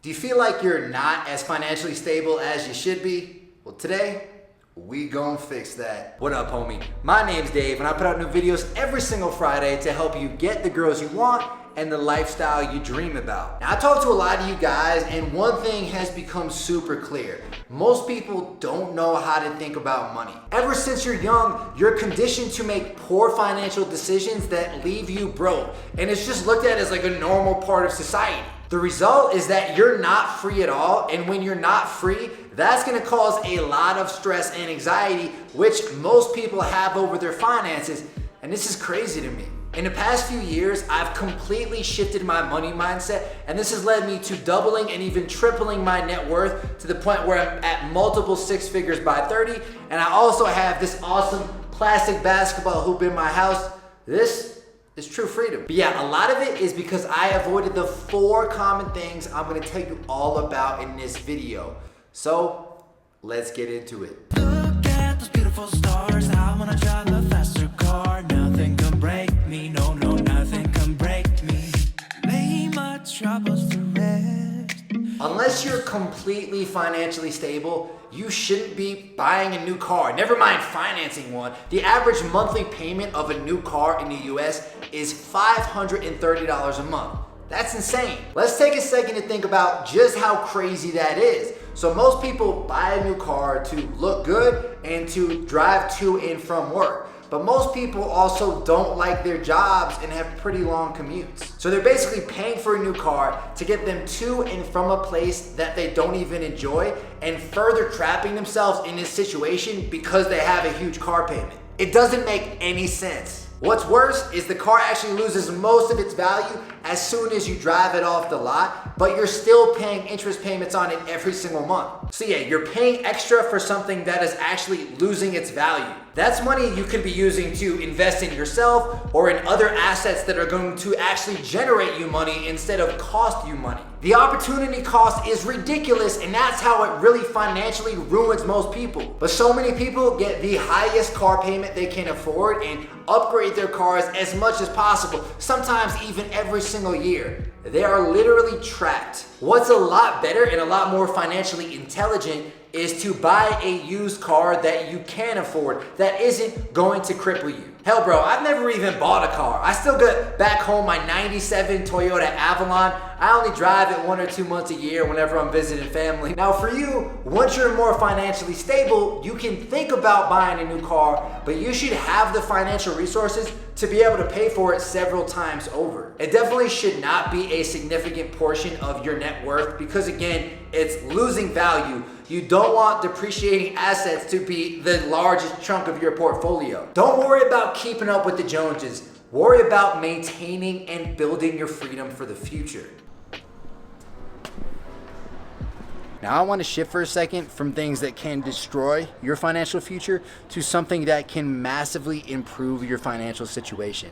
Do you feel like you're not as financially stable as you should be? Well, today, we gon' fix that. What up, homie? My name's Dave, and I put out new videos every single Friday to help you get the girls you want and the lifestyle you dream about. Now, I talk to a lot of you guys, and one thing has become super clear. Most people don't know how to think about money. Ever since you're young, you're conditioned to make poor financial decisions that leave you broke, and it's just looked at as like a normal part of society. The result is that you're not free at all, and when you're not free, that's gonna cause a lot of stress and anxiety, which most people have over their finances, and this is crazy to me. In the past few years, I've completely shifted my money mindset, and this has led me to doubling and even tripling my net worth to the point where I'm at multiple six figures by 30, and I also have this awesome plastic basketball hoop in my house. This is true freedom. But yeah, a lot of it is because I avoided the 4 common things I'm gonna tell you all about in this video. So, let's get into it. Look at those beautiful stars. I wanna drive a faster car. Nothing can break me. No, nothing can break me. Lay my troubles to rest. Unless you're completely financially stable, you shouldn't be buying a new car. Never mind financing one. The average monthly payment of a new car in the US is $530 a month. That's insane. Let's take a second to think about just how crazy that is. So most people buy a new car to look good and to drive to and from work. But most people also don't like their jobs and have pretty long commutes. So they're basically paying for a new car to get them to and from a place that they don't even enjoy, and further trapping themselves in this situation because they have a huge car payment. It doesn't make any sense. What's worse is the car actually loses most of its value as soon as you drive it off the lot, but you're still paying interest payments on it every single month. So yeah, you're paying extra for something that is actually losing its value. That's money you could be using to invest in yourself or in other assets that are going to actually generate you money instead of cost you money. The opportunity cost is ridiculous, and that's how it really financially ruins most people. But so many people get the highest car payment they can afford and upgrade their cars as much as possible, sometimes even every single year. They are literally trapped. What's a lot better and a lot more financially intelligent is to buy a used car that you can afford, that isn't going to cripple you. Hell bro, I've never even bought a car. I still get back home my 97 Toyota Avalon. I only drive it 1 or 2 months a year whenever I'm visiting family. Now for you, once you're more financially stable, you can think about buying a new car, but you should have the financial resources to be able to pay for it several times over. It definitely should not be a significant portion of your net worth because again, it's losing value. You don't want depreciating assets to be the largest chunk of your portfolio. Don't worry about keeping up with the Joneses. Worry about maintaining and building your freedom for the future. Now I want to shift for a second from things that can destroy your financial future to something that can massively improve your financial situation.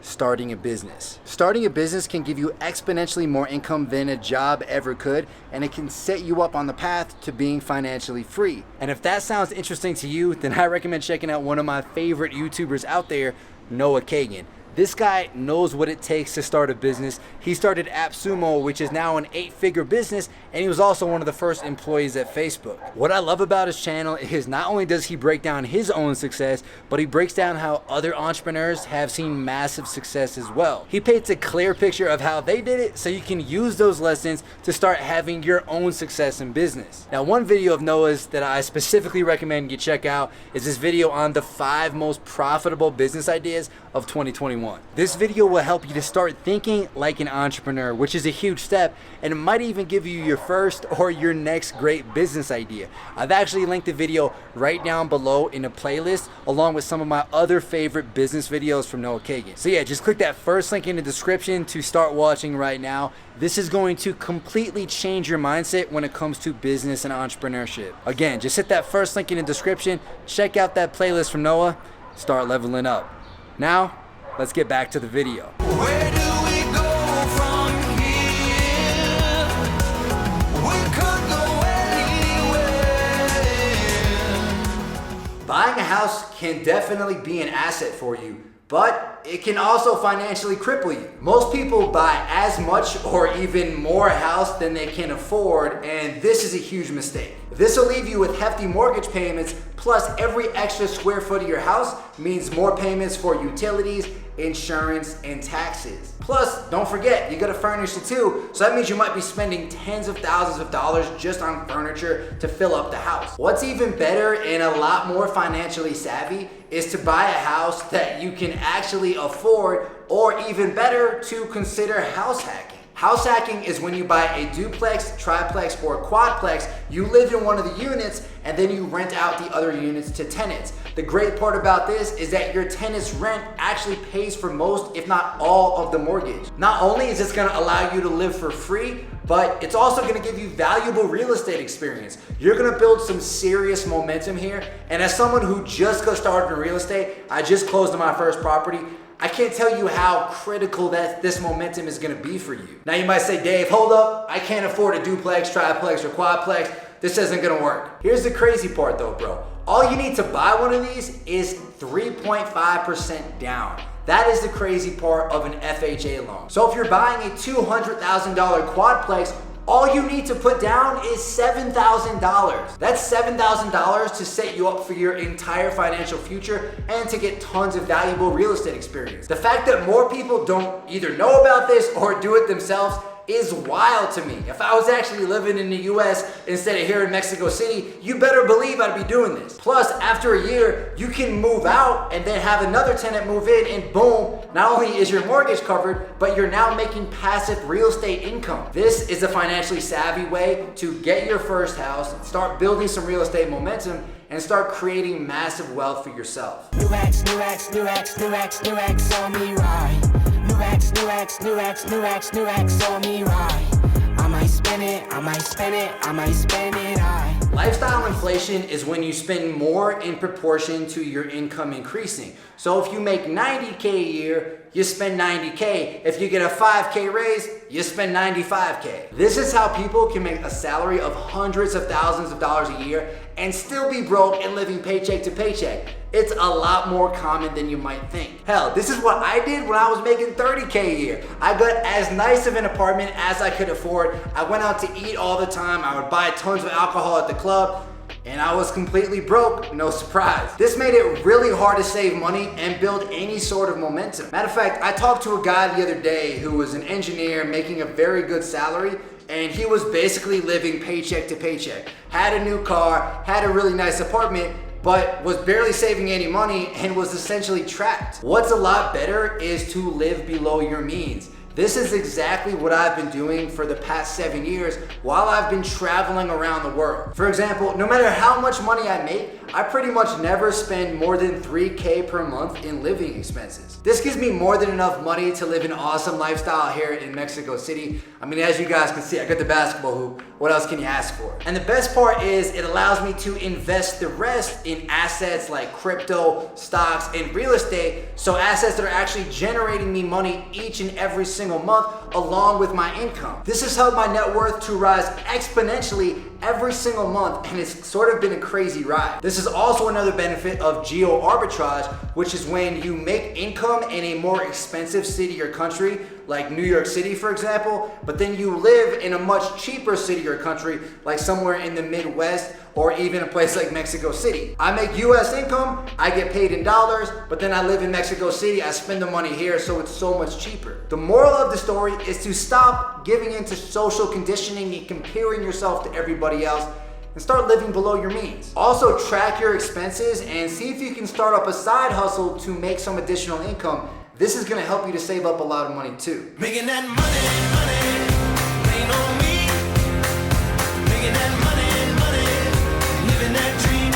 Starting a business. Starting a business can give you exponentially more income than a job ever could, and it can set you up on the path to being financially free. And if that sounds interesting to you, then I recommend checking out one of my favorite YouTubers out there, Noah Kagan. This guy knows what it takes to start a business. He started AppSumo, which is now an 8-figure business, and he was also one of the first employees at Facebook. What I love about his channel is not only does he break down his own success, but he breaks down how other entrepreneurs have seen massive success as well. He paints a clear picture of how they did it so you can use those lessons to start having your own success in business. Now, one video of Noah's that I specifically recommend you check out is this video on the 5 most profitable business ideas of 2021. This video will help you to start thinking like an entrepreneur, which is a huge step, and it might even give you your first or your next great business idea. I've actually linked the video right down below in a playlist along with some of my other favorite business videos from Noah Kagan. So yeah, just click that first link in the description to start watching right now. This is going to completely change your mindset when it comes to business and entrepreneurship. Again, just hit that first link in the description, check out that playlist from Noah, start leveling up. Now, let's get back to the video. Where do we go from here? We could go anywhere. Buying a house can definitely be an asset for you, but it can also financially cripple you. Most people buy as much or even more house than they can afford, and this is a huge mistake. This will leave you with hefty mortgage payments, plus every extra square foot of your house means more payments for utilities, insurance, and taxes. Plus, don't forget, you gotta furnish it too, so that means you might be spending tens of thousands of dollars just on furniture to fill up the house. What's even better and a lot more financially savvy is to buy a house that you can actually afford, or even better, to consider house hacking. House hacking is when you buy a duplex, triplex, or quadplex, you live in one of the units, and then you rent out the other units to tenants. The great part about this is that your tenant's rent actually pays for most, if not all, of the mortgage. Not only is this gonna allow you to live for free, but it's also gonna give you valuable real estate experience. You're gonna build some serious momentum here, and as someone who just got started in real estate, I just closed on my first property, I can't tell you how critical that this momentum is gonna be for you. Now you might say, Dave, hold up, I can't afford a duplex, triplex, or quadplex. This isn't gonna work. Here's the crazy part though, bro. All you need to buy one of these is 3.5% down. That is the crazy part of an FHA loan. So if you're buying a $200,000 quadplex, all you need to put down is $7,000. That's $7,000 to set you up for your entire financial future and to get tons of valuable real estate experience. The fact that more people don't either know about this or do it themselves is wild to me. If I was actually living in the US instead of here in Mexico City, you better believe I'd be doing this. Plus, after a year, you can move out and then have another tenant move in, and boom, not only is your mortgage covered, but you're now making passive real estate income. This is a financially savvy way to get your first house, start building some real estate momentum, and start creating massive wealth for yourself. New X, new X, new X, new X, new X on me right. New X, new X, new X, new X, new X on me right. I might spend it, I might spend it, I might spend it, Lifestyle inflation is when you spend more in proportion to your income increasing. So if you make $90K a year, you spend $90K. If you get a $5K raise, you spend $95K. This is how people can make a salary of hundreds of thousands of dollars a year and still be broke and living paycheck to paycheck. It's a lot more common than you might think. Hell, this is what I did when I was making $30K a year. I got as nice of an apartment as I could afford. I went out to eat all the time. I would buy tons of alcohol at the club, and I was completely broke, no surprise. This made it really hard to save money and build any sort of momentum. Matter of fact, I talked to a guy the other day who was an engineer making a very good salary, and he was basically living paycheck to paycheck. Had a new car, had a really nice apartment, but was barely saving any money and was essentially trapped. What's a lot better is to live below your means. This is exactly what I've been doing for the past 7 years while I've been traveling around the world. For example, no matter how much money I make, I pretty much never spend more than $3K per month in living expenses. This gives me more than enough money to live an awesome lifestyle here in Mexico City. I mean, as you guys can see, I got the basketball hoop. What else can you ask for? And the best part is it allows me to invest the rest in assets like crypto, stocks, and real estate. So assets that are actually generating me money each and every single month along with my income. This has helped my net worth to rise exponentially every single month, and it's sort of been a crazy ride. This is also another benefit of geo arbitrage, which is when you make income in a more expensive city or country, like New York City, for example, but then you live in a much cheaper city or country, like somewhere in the Midwest or even a place like Mexico City. I make US income, I get paid in dollars, but then I live in Mexico City, I spend the money here, so it's so much cheaper. The moral of the story is to stop giving into social conditioning and comparing yourself to everybody else, and start living below your means. Also, track your expenses and see if you can start up a side hustle to make some additional income. This is gonna help you to save up a lot of money too. Making that money, rain on me. Making that money, living that dream.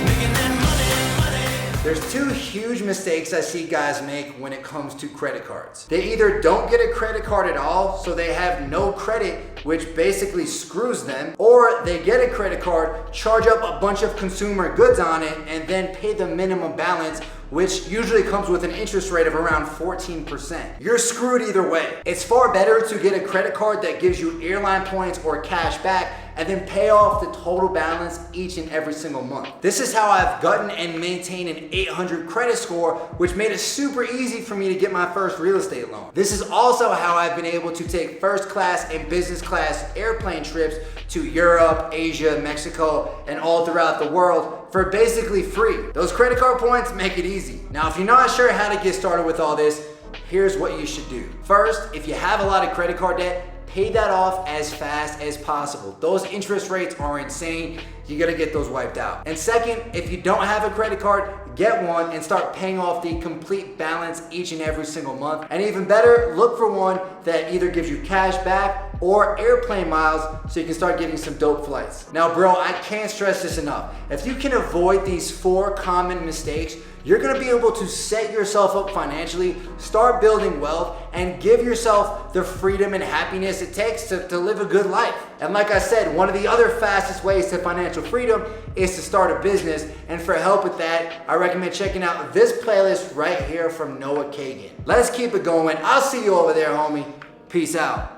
Making that money. There's two huge mistakes I see guys make when it comes to credit cards. They either don't get a credit card at all, so they have no credit, which basically screws them, or they get a credit card, charge up a bunch of consumer goods on it, and then pay the minimum balance, which usually comes with an interest rate of around 14%. You're screwed either way. It's far better to get a credit card that gives you airline points or cash back and then pay off the total balance each and every single month. This is how I've gotten and maintained an 800 credit score, which made it super easy for me to get my first real estate loan. This is also how I've been able to take first class and business class airplane trips to Europe, Asia, Mexico, and all throughout the world for basically free. Those credit card points make it easy. Now, if you're not sure how to get started with all this, here's what you should do. First, if you have a lot of credit card debt, pay that off as fast as possible. Those interest rates are insane. You gotta get those wiped out. And second, if you don't have a credit card, get one and start paying off the complete balance each and every single month. And even better, look for one that either gives you cash back or airplane miles so you can start getting some dope flights. Now, bro, I can't stress this enough. If you can avoid these 4 common mistakes, you're gonna be able to set yourself up financially, start building wealth, and give yourself the freedom and happiness it takes to live a good life. And like I said, one of the other fastest ways to financial freedom is to start a business. And for help with that, I recommend checking out this playlist right here from Noah Kagan. Let's keep it going. I'll see you over there, homie. Peace out.